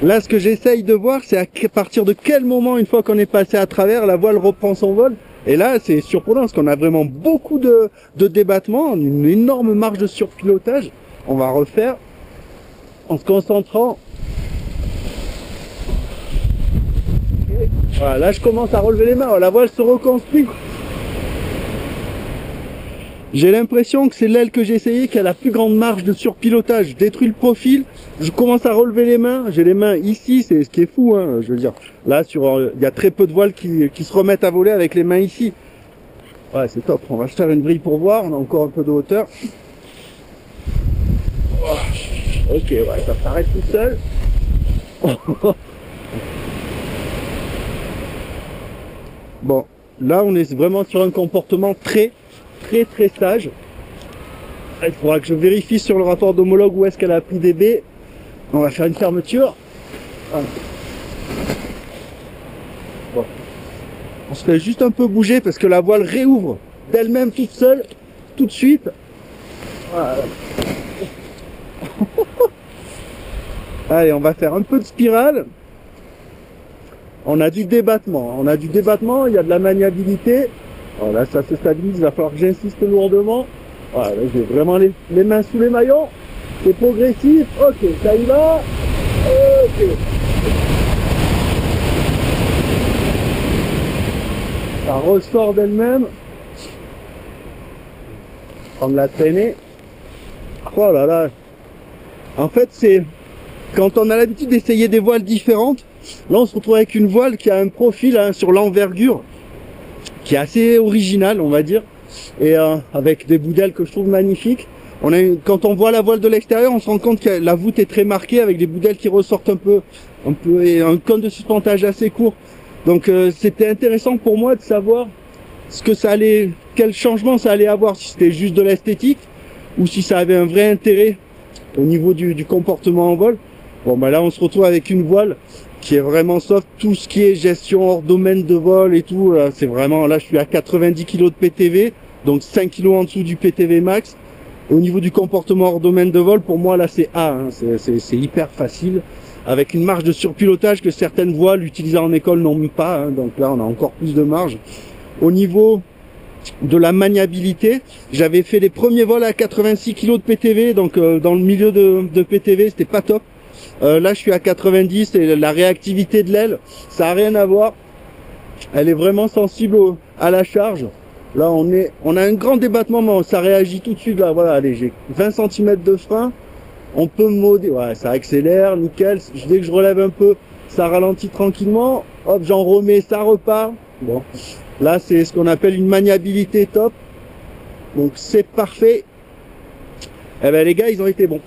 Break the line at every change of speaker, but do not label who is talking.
Là, ce que j'essaye de voir, c'est à partir de quel moment, une fois qu'on est passé à travers, la voile reprend son vol. Et là, c'est surprenant, parce qu'on a vraiment beaucoup de débattement, une énorme marge de surpilotage. On va refaire en se concentrant. Et voilà, là, je commence à relever les mains. La voile se reconstruit. J'ai l'impression que c'est l'aile que j'ai essayé qui a la plus grande marge de surpilotage. Je détruis le profil, je commence à relever les mains. J'ai les mains ici, c'est ce qui est fou, hein, je veux dire. Là, il y a très peu de voiles qui se remettent à voler avec les mains ici. Ouais, c'est top. On va se faire une vrille pour voir. On a encore un peu de hauteur. Ok, ouais, ça s'arrête tout seul. Bon, là, on est vraiment sur un comportement très sage. Il faudra que je vérifie sur le rapport d'homologue où est-ce qu'elle a pris des baies. On va faire une fermeture. Voilà. Bon. On se fait juste un peu bouger parce que la voile réouvre d'elle-même toute seule, tout de suite. Voilà. Allez, on va faire un peu de spirale. On a du débattement, il y a de la maniabilité. Voilà, ça se stabilise, il va falloir que j'insiste lourdement. Voilà, j'ai vraiment les mains sous les maillons. C'est progressif. Ok, ça y va. Ok. Ça ressort d'elle-même. Prendre la traînée. Oh là là. En fait, c'est quand on a l'habitude d'essayer des voiles différentes. Là, on se retrouve avec une voile qui a un profil sur l'envergure qui est assez original, on va dire, et avec des bouts d'ailes que je trouve magnifiques. Quand on voit la voile de l'extérieur, on se rend compte que la voûte est très marquée avec des bouts d'ailes qui ressortent un peu et un cône de suspentage assez court. Donc c'était intéressant pour moi de savoir quel changement ça allait avoir, si c'était juste de l'esthétique ou si ça avait un vrai intérêt au niveau du comportement en vol. Bon, bah là, on se retrouve avec une voile qui est vraiment soft. Tout ce qui est gestion hors domaine de vol et tout, c'est vraiment, là je suis à 90 kg de PTV, donc 5 kg en dessous du PTV max. Au niveau du comportement hors domaine de vol, pour moi là c'est A, hein, c'est hyper facile, avec une marge de surpilotage que certaines voiles utilisées en école n'ont pas, hein, donc là on a encore plus de marge. Au niveau de la maniabilité, j'avais fait les premiers vols à 86 kg de PTV, donc dans le milieu de PTV c'était pas top. Là je suis à 90 et la réactivité de l'aile, ça a rien à voir. Elle est vraiment sensible à la charge. Là on a un grand débattement, mais ça réagit tout de suite là. Voilà, allez, j'ai 20 cm de frein. On peut modérer, ouais, ça accélère, nickel. Dès que je relève un peu, ça ralentit tranquillement. Hop, j'en remets, ça repart. Bon, là c'est ce qu'on appelle une maniabilité top. Donc c'est parfait. Eh ben les gars, ils ont été bons.